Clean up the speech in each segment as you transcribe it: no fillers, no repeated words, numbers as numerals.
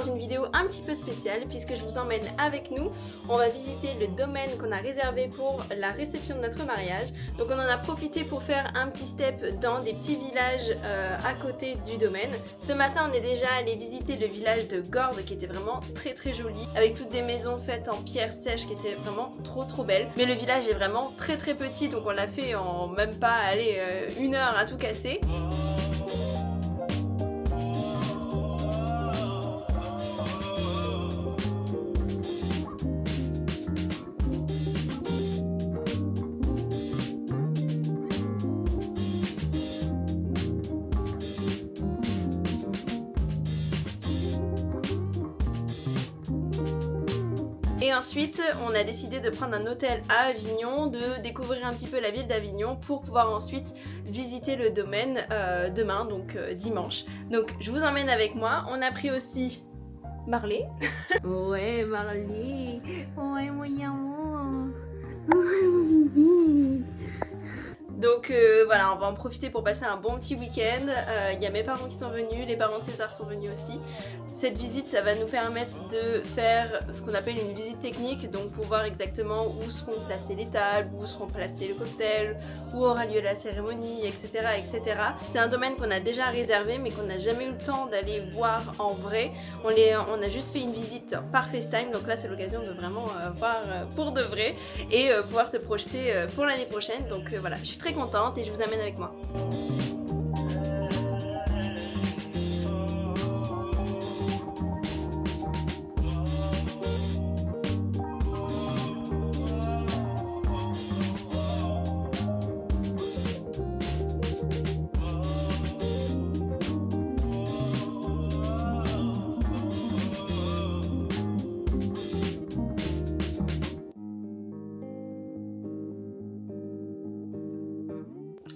dans une vidéo un petit peu spéciale puisque je vous emmène avec nous. On va visiter le domaine qu'on a réservé pour la réception de notre mariage. Donc on en a profité pour faire un petit step dans des petits villages à côté du domaine. Ce matin on est déjà allé visiter le village de Gordes qui était vraiment très très joli, avec toutes des maisons faites en pierre sèche qui étaient vraiment trop belles. Mais le village est vraiment très petit, donc on l'a fait en même pas une heure à tout casser. Et ensuite, on a décidé de prendre un hôtel à Avignon, de découvrir un petit peu la ville d'Avignon pour pouvoir ensuite visiter le domaine demain, donc dimanche. Donc je vous emmène avec moi. On a pris aussi Marley. Ouais, Marley. Ouais, mon amour. Ouais, mon bébé. Donc voilà, on va en profiter pour passer un bon petit week-end. Il y a mes parents qui sont venus, les parents de César sont venus aussi. Cette visite, ça va nous permettre de faire ce qu'on appelle une visite technique, donc pour voir exactement où seront placées les tables, où seront placés le cocktail, où aura lieu la cérémonie, etc. etc. C'est un domaine qu'on a déjà réservé mais qu'on n'a jamais eu le temps d'aller voir en vrai. On a juste fait une visite par FaceTime, donc là c'est l'occasion de vraiment voir pour de vrai et pouvoir se projeter pour l'année prochaine. Donc voilà, je suis très contente et je vous amène avec moi.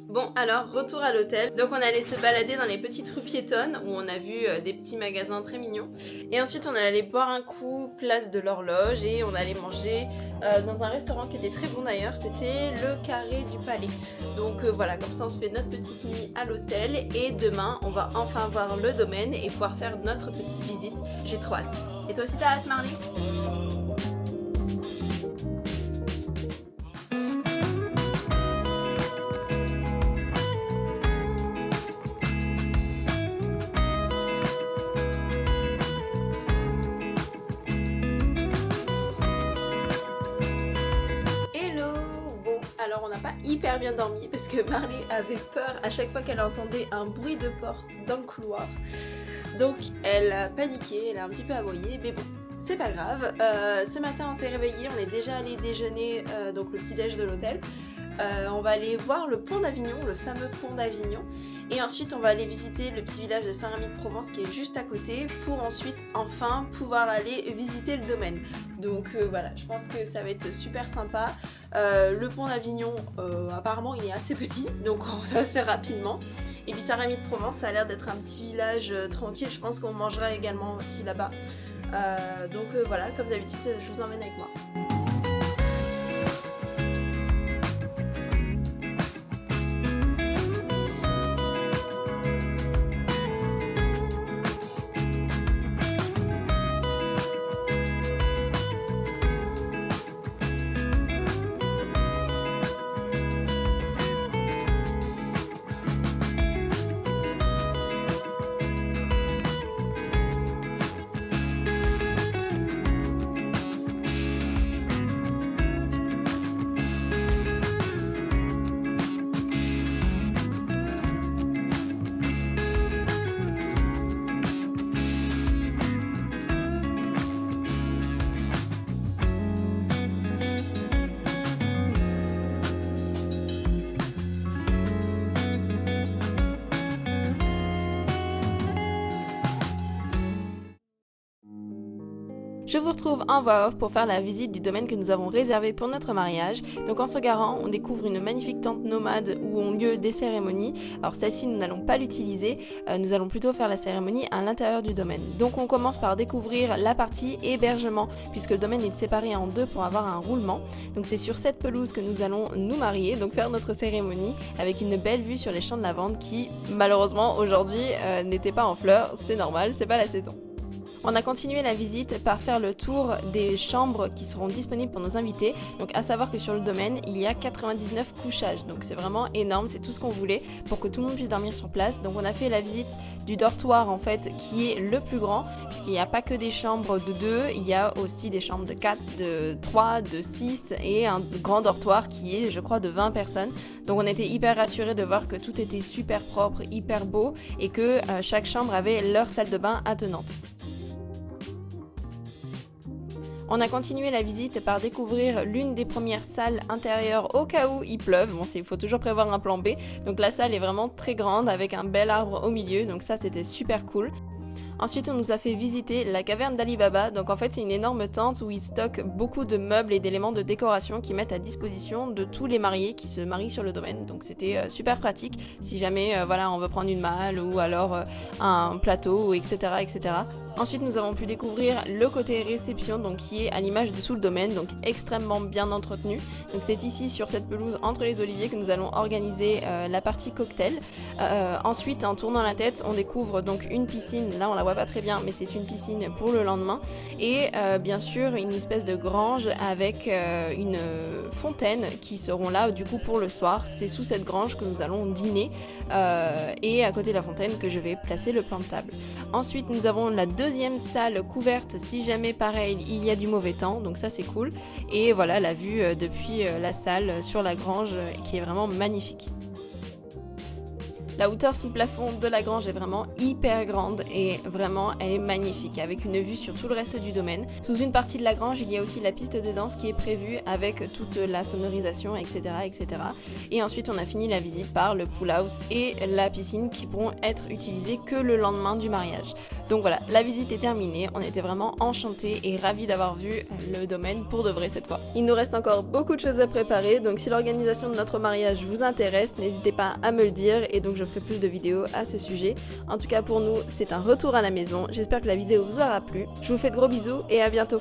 Bon alors retour à l'hôtel, donc on allait se balader dans les petites rues piétonnes où on a vu des petits magasins très mignons et ensuite on est allé boire un coup place de l'Horloge et on allait manger dans un restaurant qui était très bon d'ailleurs, c'était le Carré du Palais. Donc voilà, comme ça on se fait notre petite nuit à l'hôtel et demain on va enfin voir le domaine et pouvoir faire notre petite visite. J'ai trop hâte. Et toi aussi t'as hâte, Marley? Alors on n'a pas hyper bien dormi parce que Marley avait peur à chaque fois qu'elle entendait un bruit de porte dans le couloir. Donc elle a paniqué, elle a un petit peu aboyé, mais bon, c'est pas grave. Ce matin on s'est réveillé, on est déjà allé déjeuner, donc le petit déj de l'hôtel. On va aller voir le pont d'Avignon, le fameux pont d'Avignon. Et ensuite on va aller visiter le petit village de Saint-Rémy-de-Provence qui est juste à côté pour ensuite enfin pouvoir aller visiter le domaine. Donc voilà, je pense que ça va être super sympa. Le pont d'Avignon apparemment il est assez petit donc ça va se faire rapidement. Et puis Saint-Rémy-de-Provence ça a l'air d'être un petit village tranquille, je pense qu'on mangera également aussi là-bas. Donc voilà, comme d'habitude je vous emmène avec moi. Je vous retrouve en voix off pour faire la visite du domaine que nous avons réservé pour notre mariage. Donc en se garant, on découvre une magnifique tente nomade où ont lieu des cérémonies. Alors celle-ci, nous n'allons pas l'utiliser, nous allons plutôt faire la cérémonie à l'intérieur du domaine. Donc on commence par découvrir la partie hébergement, puisque le domaine est séparé en deux pour avoir un roulement. Donc c'est sur cette pelouse que nous allons nous marier, donc faire notre cérémonie avec une belle vue sur les champs de lavande qui, malheureusement, aujourd'hui n'étaient pas en fleurs. C'est normal, c'est pas la saison. On a continué la visite par faire le tour des chambres qui seront disponibles pour nos invités. Donc à savoir que sur le domaine, il y a 99 couchages. Donc c'est vraiment énorme, c'est tout ce qu'on voulait pour que tout le monde puisse dormir sur place. Donc on a fait la visite du dortoir en fait qui est le plus grand, puisqu'il n'y a pas que des chambres de 2, il y a aussi des chambres de 4, de 3, de 6 et un grand dortoir qui est je crois de 20 personnes. Donc on était hyper rassurés de voir que tout était super propre, hyper beau et que chaque chambre avait leur salle de bain attenante. On a continué la visite par découvrir l'une des premières salles intérieures au cas où il pleuve. Bon, il faut toujours prévoir un plan B. Donc la salle est vraiment très grande avec un bel arbre au milieu. Donc ça, c'était super cool. Ensuite, on nous a fait visiter la caverne d'Ali Baba. Donc en fait, c'est une énorme tente où ils stockent beaucoup de meubles et d'éléments de décoration qu'ils mettent à disposition de tous les mariés qui se marient sur le domaine. Donc c'était super pratique si jamais voilà, on veut prendre une malle ou alors un plateau, etc., etc. Ensuite, nous avons pu découvrir le côté réception, donc qui est à l'image de sous le domaine, donc extrêmement bien entretenu. Donc c'est ici, sur cette pelouse entre les oliviers, que nous allons organiser la partie cocktail. Ensuite, en tournant la tête, on découvre donc une piscine. Là, on la voit pas très bien, mais c'est une piscine pour le lendemain. Et bien sûr, une espèce de grange avec une fontaine qui seront là du coup pour le soir. C'est sous cette grange que nous allons dîner et à côté de la fontaine que je vais placer le plan de table. Ensuite, nous avons la deuxième salle couverte si jamais pareil il y a du mauvais temps, donc ça c'est cool. Et voilà la vue depuis la salle sur la grange qui est vraiment magnifique. La hauteur sous plafond de la grange est vraiment hyper grande et vraiment elle est magnifique avec une vue sur tout le reste du domaine. Sous une partie de la grange, il y a aussi la piste de danse qui est prévue avec toute la sonorisation, etc., etc. Et ensuite, on a fini la visite par le pool house et la piscine qui pourront être utilisées que le lendemain du mariage. Donc voilà, la visite est terminée. On était vraiment enchantés et ravis d'avoir vu le domaine pour de vrai cette fois. Il nous reste encore beaucoup de choses à préparer, donc si l'organisation de notre mariage vous intéresse, n'hésitez pas à me le dire et donc je ferai plus de vidéos à ce sujet. En tout cas pour nous, c'est un retour à la maison. J'espère que la vidéo vous aura plu. Je vous fais de gros bisous et à bientôt.